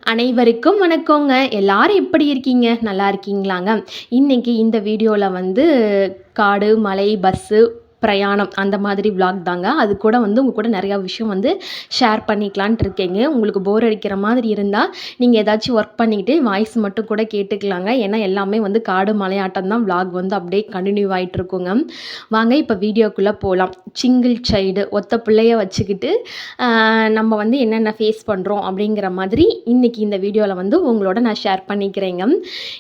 அனைவருக்கும் வணக்கங்க. எல்லாரும் எப்படி இருக்கீங்க? நல்லா இருக்கீங்களாங்க? இன்னைக்கு இந்த வீடியோல வந்து காடு, மலை, பஸ்ஸு, பிரயாணம் அந்த மாதிரி விளாக் தாங்க. அது கூட வந்து உங்க கூட நிறையா விஷயம் வந்து ஷேர் பண்ணிக்கலான்ட்டு இருக்கேங்க. உங்களுக்கு போர் அடிக்கிற மாதிரி இருந்தால் நீங்கள் ஏதாச்சும் ஒர்க் பண்ணிக்கிட்டு வாய்ஸ் மட்டும் கூட கேட்டுக்கலாங்க. ஏன்னா எல்லாமே வந்து காடு மலையாட்டம் தான் விளாக் வந்து அப்படியே கண்டினியூ ஆகிட்டு இருக்குங்க. வாங்க இப்போ வீடியோக்குள்ளே போகலாம். சிங்கிள் சைல்டு ஒத்த பிள்ளைய வச்சுக்கிட்டு நம்ம வந்து என்னென்ன ஃபேஸ் பண்ணுறோம் அப்படிங்கிற மாதிரி இன்றைக்கி இந்த வீடியோவில் வந்து உங்களோட நான் ஷேர் பண்ணிக்கிறேங்க.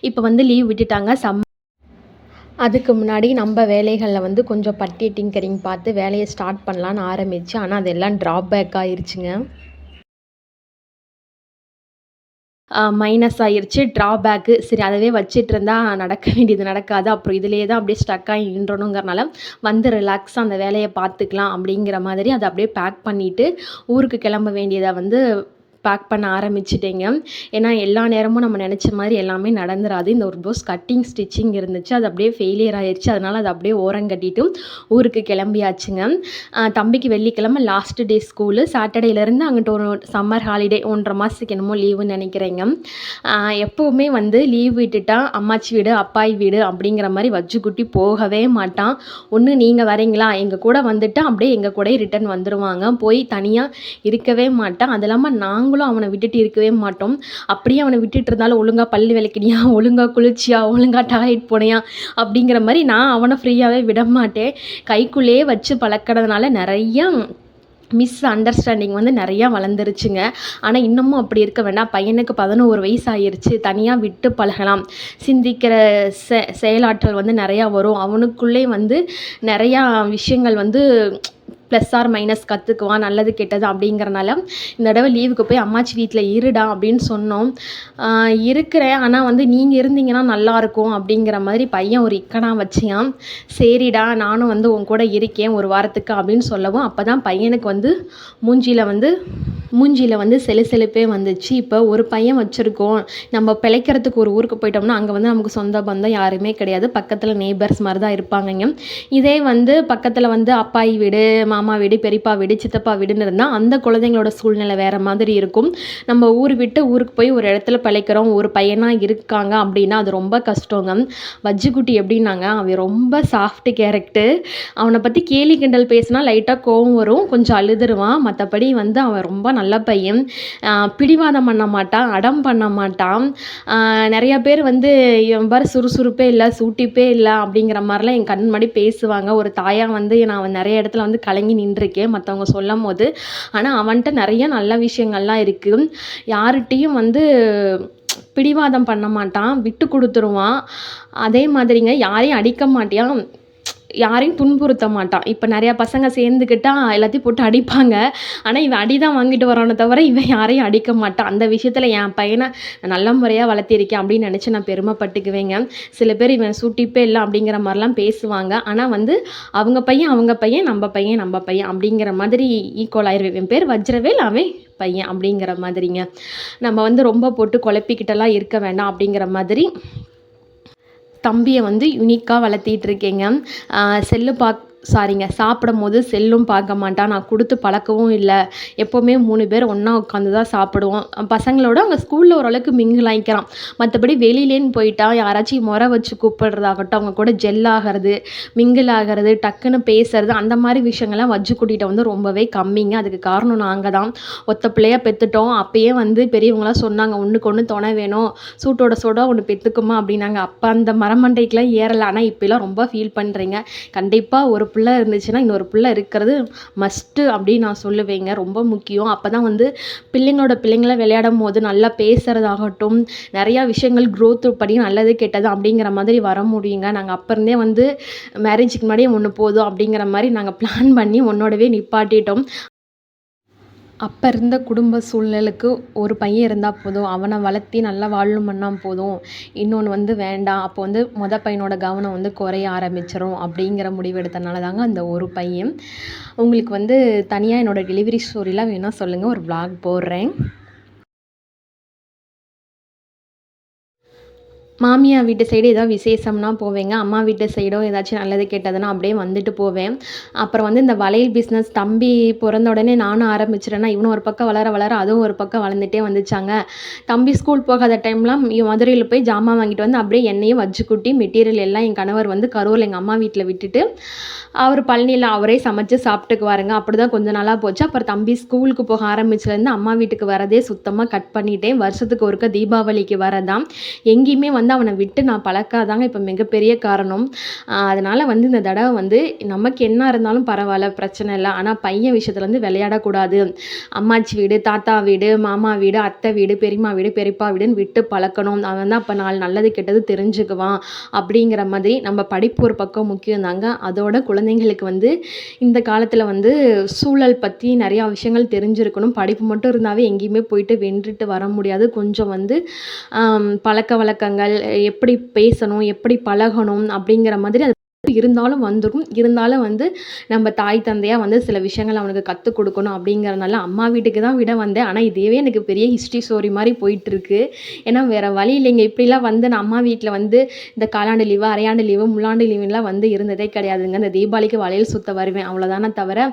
இப்போ வந்து லீவ் விட்டுட்டாங்க. அதுக்கு முன்னாடி நம்ம வேலைகளில் வந்து கொஞ்சம் பட்டி டிங்கரிங் பார்த்து வேலையை ஸ்டார்ட் பண்ணலான்னு ஆரம்பித்து, ஆனால் அதெல்லாம் ட்ராபேக் ஆயிடுச்சுங்க. மைனஸ் ஆயிடுச்சு, ட்ராபேக்கு. சரி, அதவே வச்சிட்டு இருந்தால் நடக்க வேண்டியது நடக்காது. அப்புறம் இதிலேயே தான் அப்படியே ஸ்டக்காகி நின்றணுங்கிறனால வந்து ரிலாக்ஸாக அந்த வேலையை பார்த்துக்கலாம் அப்படிங்கிற மாதிரி அதை அப்படியே பேக் பண்ணிவிட்டு ஊருக்கு கிளம்ப வேண்டியதை வந்து பேக் பண்ண ஆரம்பிச்சிட்டேங்க. ஏன்னா எல்லா நேரமும் நம்ம நினச்ச மாதிரி எல்லாமே நடந்துராது. இந்த ஒரு ப்ளவுஸ் கட்டிங் ஸ்டிச்சிங் இருந்துச்சு, அது அப்படியே ஃபெயிலியர் ஆயிடுச்சு. அதனால் அதை அப்படியே ஓரங்கட்டிட்டு ஊருக்கு கிளம்பியாச்சுங்க. தம்பிக்கு வெள்ளிக்கிழமை லாஸ்ட் டே ஸ்கூலு. சாட்டர்டேலேருந்து அங்கிட்ட ஒரு சம்மர் ஹாலிடே 1.5 மாதத்துக்கு என்னமோ லீவுன்னு நினைக்கிறேங்க. எப்போவுமே வந்து லீவ் விட்டுட்டா அம்மாச்சி வீடு, அப்பாய் வீடு அப்படிங்கிற மாதிரி வச்சுக்குட்டி போகவே மாட்டான். ஒன்று நீங்கள் வரீங்களா, எங்கள் கூட வந்துட்டு அப்படியே எங்கள் கூட ரிட்டன் வந்துடுவாங்க. போய் தனியாக இருக்கவே மாட்டான். அது இல்லாமல் நாங்களும் அவனை விட்டுட்டு இருக்கவே மாட்டோம். அப்படியே அவனை விட்டுட்டு இருந்தாலும் ஒழுங்காக பல்லு விளக்கினியா, ஒழுங்காக குளிச்சியா, ஒழுங்காக டாய்லெட் போனியா அப்படிங்கிற மாதிரி நான் அவனை ஃப்ரீயாகவே விட மாட்டேன். கைக்குள்ளேயே வச்சு பழக்கிறதுனால நிறையா மிஸ் அண்டர்ஸ்டாண்டிங் வந்து நிறையா வளர்ந்துருச்சுங்க. ஆனால் இன்னமும் அப்படி இருக்க வேண்டாம். பையனுக்கு 11 வயசு ஆயிடுச்சு. தனியாக விட்டு பழகலாம். சிந்திக்கிற செயலாற்றல் வந்து நிறையா வரும். அவனுக்குள்ளே வந்து நிறையா விஷயங்கள் வந்து ப்ளஸ் ஆர் மைனஸ் கற்றுக்குவான், நல்லது கெட்டது அப்படிங்கிறனால இந்த தடவை லீவுக்கு போய் அம்மாச்சி வீட்டில் இருடா அப்படின்னு சொன்னோம். இருக்கிறேன், ஆனால் வந்து நீங்கள் இருந்தீங்கன்னா நல்லாயிருக்கும் அப்படிங்கிற மாதிரி பையன் ஒரு இக்கனா வச்சியான். சரிடா, நானும் வந்து உன் கூட இருக்கேன் ஒரு வாரத்துக்கு அப்படின்னு சொல்லவும், அப்போ தான் பையனுக்கு வந்து மூஞ்சியில் வந்து செலுப்பே வந்துச்சு. இப்போ ஒரு பையன் வச்சுருக்கோம், நம்ம பிழைக்கிறதுக்கு ஒரு ஊருக்கு போயிட்டோம்னா அங்கே வந்து நமக்கு சொந்த பந்தம் யாருமே கிடையாது. பக்கத்தில் நெய்பர்ஸ் மாதிரி தான் இருப்பாங்கங்க. இதே வந்து பக்கத்தில் வந்து அப்பாயி வீடு, மாமா வீடு, பெரியப்பா வீடு, சித்தப்பா வீடுன்னு இருந்தால் அந்த குழந்தைங்களோட சூழ்நிலை வேறு மாதிரி இருக்கும். நம்ம ஊர் விட்டு ஊருக்கு போய் ஒரு இடத்துல பிழைக்கிறோம், ஒரு பையனாக இருக்காங்க அப்படின்னா அது ரொம்ப கஷ்டங்க. வஜ்ஜுக்குட்டி எப்படின்னாங்க, அவன் ரொம்ப சாஃப்ட் கேரக்டர். அவனை பற்றி கேலி கிண்டல் பேசினா லைட்டாக கோவம் வரும், கொஞ்சம் அழுதுருவான். மற்றபடி வந்து அவன் ரொம்ப நல்ல பையன். பிடிவாதம் பண்ண மாட்டான், அடம் பண்ண மாட்டான். நிறையா பேர் வந்து இவன் பாரு சுறுசுறுப்பே இல்லை, சூட்டிப்பே இல்லை அப்படிங்கிற மாதிரிலாம் என் கண் முன்னாடி பேசுவாங்க. ஒரு தாயாக வந்து நான் நிறைய இடத்துல வந்து கலங்கி நின்றுருக்கேன் மற்றவங்க சொல்லும் போது. ஆனால் அவன்கிட்ட நிறைய நல்ல விஷயங்கள்லாம் இருக்குது. யார்கிட்டையும் வந்து பிடிவாதம் பண்ண மாட்டான், விட்டு கொடுத்துருவான். அதே மாதிரிங்க யாரையும் அடிக்க மாட்டான், யாரையும் துன்புறுத்த மாட்டான். இப்போ நிறையா பசங்க சேர்ந்துக்கிட்டால் எல்லாத்தையும் போட்டு அடிப்பாங்க. ஆனால் இவன் அடி தான் வாங்கிட்டு வரானே தவிர இவன் யாரையும் அடிக்க மாட்டான். அந்த விஷயத்தில் என் பையனை நல்ல முறையாக வளர்த்திருக்கேன் அப்படின்னு நினச்சி நான் பெருமைப்பட்டுக்குவேங்க. சில பேர் இவன் சூட்டிப்பே இல்லை அப்படிங்கிற மாதிரிலாம் பேசுவாங்க. ஆனால் வந்து அவங்க பையன் நம்ம பையன் அப்படிங்கிற மாதிரி ஈக்குவல் ஆயிடுவேன். என் பேர் வஜ்ரவேல், அவன் பையன் அப்படிங்கிற மாதிரிங்க. நம்ம வந்து ரொம்ப போட்டு குழப்பிக்கிட்டெல்லாம் இருக்க வேண்டாம் அப்படிங்கிற மாதிரி தம்பியை வந்து யூனிக்காக வளர்த்திட்டு இருக்கேங்க. சாப்பிடும் போது செல்லும் பார்க்க மாட்டான். நான் கொடுத்து பழக்கவும் இல்லை. எப்போவுமே 3 பேர் ஒன்றா உட்காந்து தான் சாப்பிடுவோம். பசங்களோட அங்கே ஸ்கூலில் ஓரளவுக்கு மிங்கிள் ஆகிக்கிறான். மற்றபடி வெளியிலேன்னு போயிட்டா யாராச்சும் முறை வச்சு கூப்பிடுறதாகட்டும், அவங்க கூட ஜெல் ஆகிறது, மிங்கிள் ஆகிறது, டக்குன்னு பேசுறது, அந்த மாதிரி விஷயங்கள்லாம் வச்சு கூட்டிகிட்ட வந்து ரொம்பவே கம்மிங்க. அதுக்கு காரணம் நாங்கள் தான். ஒத்த பிள்ளையாக பெற்றுட்டோம். அப்போயே வந்து பெரியவங்களாம் சொன்னாங்க, ஒன்றுக்கு ஒன்று துணை வேணும், சூட்டோட சூடாக ஒன்று பெற்றுக்குமா அப்படின்னாங்க. அப்போ அந்த மரமண்டைக்கெலாம் ஏறலை. ஆனால் இப்போலாம் ரொம்ப ஃபீல் பண்ணுறீங்க. கண்டிப்பாக ஒரு பிள்ளை இருந்துச்சுன்னா இன்னொரு பிள்ளை இருக்கிறது மஸ்ட்டு அப்படின்னு நான் சொல்லுவேங்க. ரொம்ப முக்கியம். அப்போ தான் வந்து பிள்ளைங்கள விளையாடும் போது நல்லா பேசுகிறதாகட்டும், நிறையா விஷயங்கள் க்ரோத் படி நல்லது கெட்டது அப்படிங்கிற மாதிரி வர முடியுங்க. நாங்கள் அப்போ இருந்தே வந்து மேரேஜுக்கு முன்னாடியே ஒன்று போதும் அப்படிங்கிற மாதிரி நாங்கள் பிளான் பண்ணி ஒன்னோடவே நிப்பாட்டிட்டோம். அப்போ இருந்த குடும்ப சூழ்நிலைக்கு ஒரு பையன் இருந்தால் போதும், அவனை வளர்த்தி நல்லா வாழணும் பண்ணால் போதும், இன்னொன்று வந்து வேண்டாம். அப்போ வந்து பையனோட கவனம் வந்து குறைய ஆரம்பிச்சிடும் அப்படிங்கிற முடிவு எடுத்தனால தாங்க அந்த ஒரு பையன். உங்களுக்கு வந்து தனியாக என்னோடய டெலிவரி ஸ்டோரிலாம் வேணால் சொல்லுங்கள், ஒரு vlog போடுறேன். மாமியார் வீட்டு சைடு ஏதாவது விசேஷம்னா போவேங்க. அம்மா வீட்டு சைடோ ஏதாச்சும் நல்லது கெட்டதுன்னா அப்படியே வந்துட்டு போவேன். அப்புறம் வந்து இந்த வளையல் பிஸ்னஸ் தம்பி பொறந்த உடனே நானும் ஆரம்பிச்சுட்டேன்னா, இவனும் ஒரு பக்கம் வளர வளர அதுவும் ஒரு பக்கம் வளர்ந்துட்டே வந்துச்சாங்க. தம்பி ஸ்கூல் போகாத டைம்லாம் மதுரையில போய் ஜாமான் வாங்கிட்டு வந்து அப்படியே எண்ணெயும் வச்சுக்குட்டி மெட்டீரியல் எல்லாம் என் கணவர் வந்து கரூரில் எங்கள் அம்மா வீட்டில் விட்டுட்டு, அவர் பழனியில் அவரே சமைச்சு சாப்பிட்டுக்குவாருங்க. அப்படி தான் கொஞ்சம் நாளாக போச்சு. அப்புறம் தம்பி ஸ்கூலுக்கு போக ஆரம்பிச்சதுலேருந்து அம்மா வீட்டுக்கு வரதே சுத்தமாக கட் பண்ணிட்டேன். வருஷத்துக்கு ஒருக்க தீபாவளிக்கு வரதான். எங்கேயுமே வந்து அவனை விட்டு நான் பழக்காதாங்க இப்போ மிகப்பெரிய காரணம். அதனால் வந்து இந்த தடவை வந்து நமக்கு என்ன இருந்தாலும் பரவாயில்ல, பிரச்சனை இல்லை. ஆனால் பையன் விஷயத்துல வந்து விளையாடக்கூடாது. அம்மாச்சி வீடு, தாத்தா வீடு, மாமா வீடு, அத்தை வீடு, பெரியம்மா வீடு, பெரியப்பா வீடுன்னு விட்டு பழக்கணும். அவன் தான் அப்போ நாலு நல்லது கெட்டது தெரிஞ்சுக்குவான். அப்படிங்கிற மாதிரி நம்ம படிப்பு ஒரு பக்கம் முக்கியம் தாங்க. அதோட குழந்தைங்களுக்கு வந்து இந்த காலத்தில் வந்து சூழல் பற்றி நிறையா விஷயங்கள் தெரிஞ்சிருக்கணும். படிப்பு மட்டும் இருந்தாவே எங்கேயுமே போயிட்டு வென்றுட்டு வர முடியாது. கொஞ்சம் வந்து பழக்க வழக்கங்கள், எப்படி பேசணும், எப்படி பழகணும் அப்படிங்கிற மாதிரி அது இருந்தாலும் வந்துடும். இருந்தாலும் வந்து நம்ம தாய் தந்தையாக வந்து சில விஷயங்கள் அவனுக்கு கற்றுக் கொடுக்கணும். அப்படிங்கிறனால அம்மா வீட்டுக்கு தான் விட வந்தேன். ஆனால் இதுவே எனக்கு பெரிய ஹிஸ்ட்ரி ஸ்டோரி மாதிரி போயிட்டுருக்கு. ஏன்னா வேறு வழி இல்லைங்க. இப்படிலாம் வந்து நான் அம்மா வீட்டில் வந்து இந்த காலாண்டு லீவு, அரையாண்டு லீவு, முள்ளாண்டு லீவுலாம் வந்து இருந்ததே கிடையாதுங்க. இந்த தீபாவளிக்கு வளையல் சுற்ற வருவேன், அவ்வளோதானே தவிர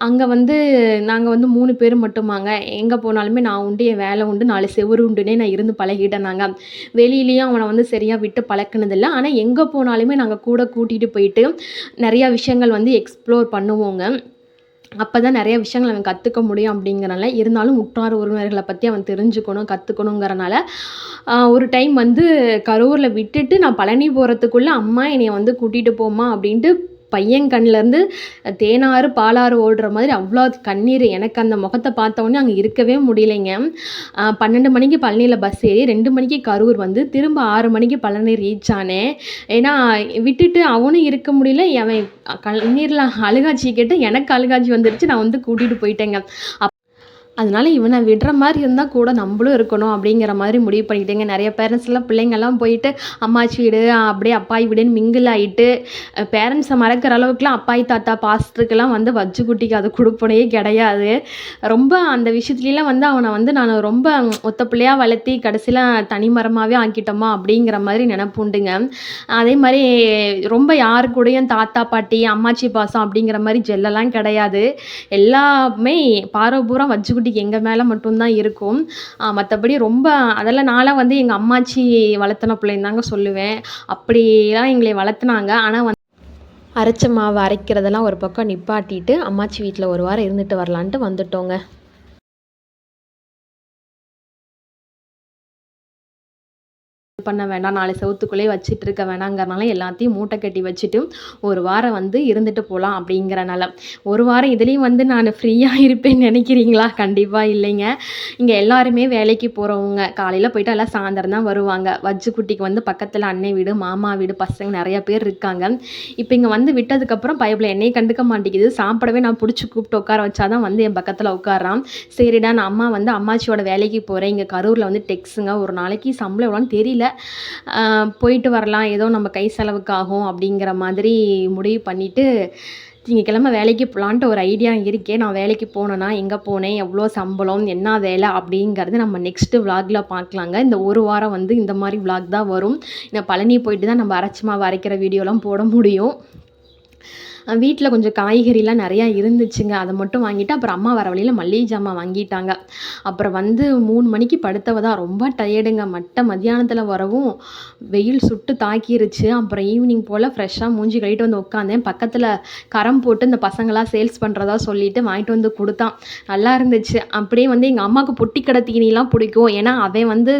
அங்கே வந்து நாங்கள் வந்து 3 பேர் மட்டுமாங்க. எங்கே போனாலுமே நான் உண்டு, என் வேலை உண்டு, 4 செவுரு உண்டுனே நான் இருந்து பழகிட்டேன். நாங்கள் வெளியிலையும் அவனை வந்து சரியாக விட்டு பழக்கினதில்லை. ஆனால் எங்கே போனாலுமே நாங்கள் கூட கூட்டிகிட்டு போயிட்டு நிறையா விஷயங்கள் வந்து எக்ஸ்ப்ளோர் பண்ணுவோங்க. அப்போ தான் நிறைய விஷயங்கள் அவன் கற்றுக்க முடியும். அப்படிங்கிறனால இருந்தாலும் உற்றார் உறவினர்களை பற்றி அவன் தெரிஞ்சுக்கணும், கற்றுக்கணுங்கிறனால ஒரு டைம் வந்து கரூரில் விட்டுட்டு நான் பழனி போகிறதுக்குள்ளே அம்மா என்னைய வந்து கூட்டிகிட்டு போம்மா அப்படின்ட்டு பையன் கண்ணிலேருந்து தேனாறு பாலாறு ஓடுற மாதிரி அவ்வளோ கண்ணீர். எனக்கு அந்த முகத்தை பார்த்தோன்னே அங்கே இருக்கவே முடியலைங்க. 12 மணிக்கு பழனியில் பஸ் ஏறி 2 மணிக்கு கரூர் வந்து திரும்ப 6 மணிக்கு பழனி ரீச் ஆனேன். ஏன்னா விட்டுட்டு அவனும் இருக்க முடியல. அவன் கண்ணீரில் அழுகாட்சி கேட்டு எனக்கு அழுகாட்சி வந்துருச்சு. நான் வந்து கூட்டிகிட்டு போயிட்டேங்க. அதனால் இவனை விடுற மாதிரி இருந்தால் கூட நம்மளும் இருக்கணும் அப்படிங்கிற மாதிரி முடிவு பண்ணிக்கிட்டேங்க. நிறைய பேரண்ட்ஸ்லாம் பிள்ளைங்கள்லாம் போயிட்டு அம்மாச்சி வீடு அப்படியே அப்பாய் வீடுன்னு மிங்கிள் ஆகிட்டு பேரண்ட்ஸை மறக்கிற அளவுக்குலாம் அப்பாய் தாத்தா பாசத்துக்கெல்லாம் வந்து வச்சுக்குட்டிக்கு அது கொடுப்பனே கிடையாது. ரொம்ப அந்த விஷயத்துலலாம் வந்து அவனை வந்து நான் ரொம்ப ஒத்த பிள்ளையாக வளர்த்தி கடைசியில் தனிமரமாகவே ஆக்கிட்டோமா அப்படிங்கிற மாதிரி நினப்புண்டுங்க. அதே மாதிரி ரொம்ப யாரு கூடயும் தாத்தா பாட்டி அம்மாச்சி பாசம் அப்படிங்கிற மாதிரி ஜெல்லெல்லாம் கிடையாது. எல்லாமே பாரபூரம் வச்சுக்கிட்டு எங்கள் மேலே மட்டும்தான் இருக்கும். மற்றபடி ரொம்ப அதெல்லாம் நான்லாம் வந்து எங்கள் அம்மாச்சி வளர்த்துன பிள்ளைன்னு தாங்க சொல்லுவேன். அப்படிலாம் எங்களை வளர்த்துனாங்க. ஆனால் வந்து அரைச்ச மாவு அரைக்கிறதெல்லாம் ஒரு பக்கம் நிப்பாட்டிட்டு அம்மாச்சி வீட்டில் ஒரு வாரம் இருந்துட்டு வரலான்ட்டு வந்துட்டோங்க. பண்ண வேண்டாம், 4 செவுத்துக்குள்ளேயே வச்சுட்டு இருக்க வேணாங்கிறனால எல்லாத்தையும் மூட்டை கட்டி வச்சுட்டு ஒரு வாரம் வந்து இருந்துட்டு போகலாம் அப்படிங்கிறனால. ஒரு வாரம் இதுலேயும் வந்து நான் ஃப்ரீயாக இருப்பேன்னு நினைக்கிறீங்களா? கண்டிப்பாக இல்லைங்க. இங்கே எல்லாருமே வேலைக்கு போகிறவங்க. காலையில் போயிட்டு எல்லாம் சாயந்தரம் தான் வருவாங்க. வச்சுக்குட்டிக்கு வந்து பக்கத்தில் அன்னை வீடு, மாமா வீடு, பசங்க நிறையா பேர் இருக்காங்க. இப்போ இங்கே வந்து விட்டதுக்கப்புறம் பயப்பில் என்னையை கண்டுக்க மாட்டேங்குது. சாப்பிடவே நான் பிடிச்சி கூப்பிட்டு உட்கார வச்சாதான் வந்து என் பக்கத்தில் உட்காரான். சரிடா, நான் அம்மா வந்து அம்மாச்சியோட வேலைக்கு போகிறேன். இங்கே கரூரில் வந்து டெக்ஸுங்க. ஒரு நாளைக்கு சம்பளம் எவ்வளோன்னு தெரியல, போயிட்டு வரலாம், ஏதோ நம்ம கை செலவுக்கு ஆகும் அப்படிங்கிற மாதிரி முடிவு பண்ணிவிட்டு திங்கக்கிழமை வேலைக்கு போகலான்ட்டு ஒரு ஐடியா இருக்கே. நான் வேலைக்கு போனேன்னா எங்கே போனேன், எவ்வளோ சம்பளம், என்ன வேலை அப்படிங்கிறது நம்ம நெக்ஸ்ட்டு விலாகில் பார்க்கலாங்க. இந்த ஒரு வாரம் வந்து இந்த மாதிரி விலாக் தான் வரும். இந்த பழனி போயிட்டு தான் நம்ம அரைச்சி மாவு அரைக்கிற வீடியோலாம் போட முடியும். வீட்டில் கொஞ்சம் காய்கறிலாம் நிறையா இருந்துச்சுங்க. அதை மட்டும் வாங்கிட்டு அப்புறம் அம்மா வர வழியில் மல்லிகை ஜாமான் வாங்கிட்டாங்க. அப்புறம் வந்து 3 மணிக்கு படுத்தவ தான் ரொம்ப டயர்டுங்க. மத்தியானத்தில் வரவும் வெயில் சுட்டு தாக்கிருச்சு. அப்புறம் ஈவினிங் போல் ஃப்ரெஷ்ஷாக மூஞ்சி கழுவிட்டு வந்து உட்காந்தேன். பக்கத்தில் கரம் போட்டு இந்த பசங்களாம் சேல்ஸ் பண்ணுறதா சொல்லிட்டு வாங்கிட்டு வந்து கொடுத்தான். நல்லா இருந்துச்சு. அப்படியே வந்து எங்கள் அம்மாவுக்கு பொட்டிக்கடை தீனிலாம் பிடிக்கும். ஏன்னா அவன் வந்து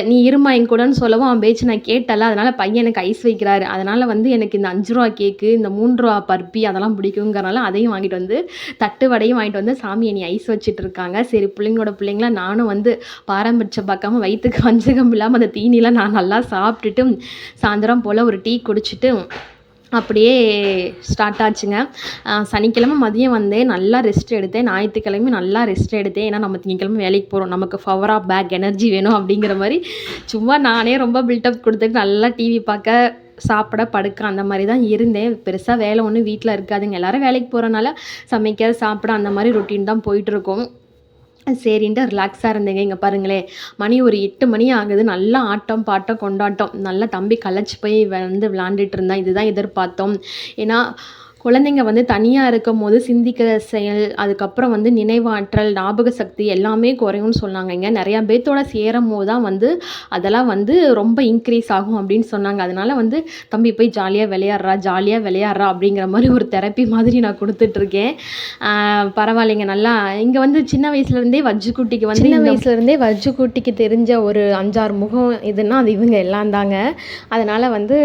நீ இருமா என் கூடன்னு சொல்லவும் அவன் பேச்சு நான் கேட்டல. அதனால் பையன் எனக்கு ஐஸ் வைக்கிறாரு. அதனால் வந்து எனக்கு இந்த 5 ரூபா கேக்கு, இந்த 3 ரூபா பர்பி அதெல்லாம் பிடிக்குங்கிறனால அதையும் வாங்கிட்டு வந்து தட்டு வடையும் வாங்கிட்டு வந்து சாமி என்னை ஐஸ் வச்சுட்டு இருக்காங்க. சரி, பிள்ளைங்கள நானும் வந்து பாரம்பரியம் பார்க்காம வயிற்றுக்கு வஞ்சகம் இல்லாமல் அந்த தீனிலாம் நான் நல்லா சாப்பிட்டுட்டு சாயந்தரம் போல் ஒரு டீ குடிச்சிட்டு அப்படியே ஸ்டார்ட் ஆச்சுங்க. சனிக்கிழமை மதியம் வந்தேன், நல்லா ரெஸ்ட் எடுத்தேன். ஞாயிற்றுக்கிழமையும் நல்லா ரெஸ்ட் எடுத்தேன். ஏன்னா நம்ம திங்கக்கிழமை வேலைக்கு போகிறோம், நமக்கு பவர் ஆஃப் பேக் எனர்ஜி வேணும் அப்படிங்கிற மாதிரி சும்மா நானே ரொம்ப பில்டப் கொடுத்துட்டு நல்லா டிவி பார்க்க, சாப்பிட, படுக்க அந்த மாதிரி தான் இருந்தேன். பெருசாக வேலை ஒன்றும் வீட்டில் இருக்காதுங்க. எல்லோரும் வேலைக்கு போகிறனால சமைக்க, சாப்பிட அந்த மாதிரி ரொட்டீன் தான் போயிட்டுருக்கோம். சரின்ட்டு ரிலாக்ஸாக இருந்தேங்க. இங்கே பாருங்களேன், மணி ஒரு 8 மணி ஆகுது. நல்லா ஆட்டம், பாட்டம், கொண்டாட்டம். நல்லா தம்பி களைச்சு போய் வந்து விளாண்டுட்டு இருந்தான். இதுதான் எதிர்பார்த்தோம். ஏன்னா, குழந்தைங்க வந்து தனியா இருக்கும்போது சிந்திக்கிற செயல், அதுக்கப்புறம் வந்து நினைவாற்றல், ஞாபக சக்தி எல்லாமே குறையும்னு சொன்னாங்கங்க. நெறையா பேத்தோட சேரும்போது தான் வந்து அதெல்லாம் வந்து ரொம்ப இன்க்ரீஸ் ஆகும் அப்படின்னு சொன்னாங்க. அதனால வந்து "தம்பி போய் ஜாலியா விளையாடுறா, ஜாலியா விளையாடுறா" அப்படிங்கிற மாரி ஒரு தெரப்பி மாதிரி நான் குடுத்துட்ருக்கேன். பரவாயில்லைங்க. நல்லா இங்க வந்து சின்ன வயசுலேருந்தே வஜ்ஜுக்குட்டிக்கு தெரிஞ்ச ஒரு 5, 6 முகம் எதுன்னா அது இவங்க எல்லாம் தாங்க. அதனால வந்து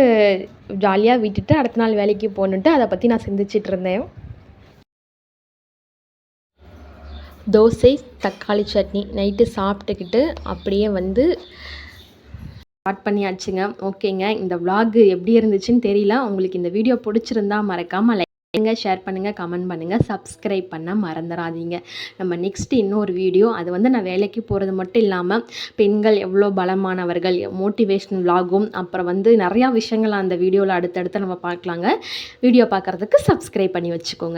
ஜாலியா விட்டுட்டு அடுத்த நாள் வேலைக்கு போணுன்ட்டு அத பத்தி நான் சிந்திச்சுட்டு இருந்தேன். தோசை, தக்காளி சட்னி நைட்டு சாப்பிட்டுக்கிட்டு அப்படியே வந்து ஸ்டார்ட் பண்ணியாச்சுங்க. ஓகேங்க. இந்த விளாக் எப்படி இருந்துச்சுன்னு தெரியல. உங்களுக்கு இந்த வீடியோ பிடிச்சிருந்தா மறக்காம லைக் பண்ணுங்க, ஷேர் பண்ணுங்க, கமெண்ட் பண்ணுங்க, சப்ஸ்கிரைப் பண்ண மறந்துடாதீங்க. நம்ம நெக்ஸ்ட் இன்னொரு வீடியோ அது வந்து நான் வேலைக்கு போகிறது மட்டும் இல்லாமல் பெண்கள் எவ்வளோ பலமானவர்கள், மோட்டிவேஷனல் விளாகும், அப்புறம் வந்து நிறையா விஷயங்கள் அந்த வீடியோவில் அடுத்தடுத்து நம்ம பார்க்கலாங்க. வீடியோ பார்க்குறதுக்கு சப்ஸ்கிரைப் பண்ணி வச்சுக்கோங்க.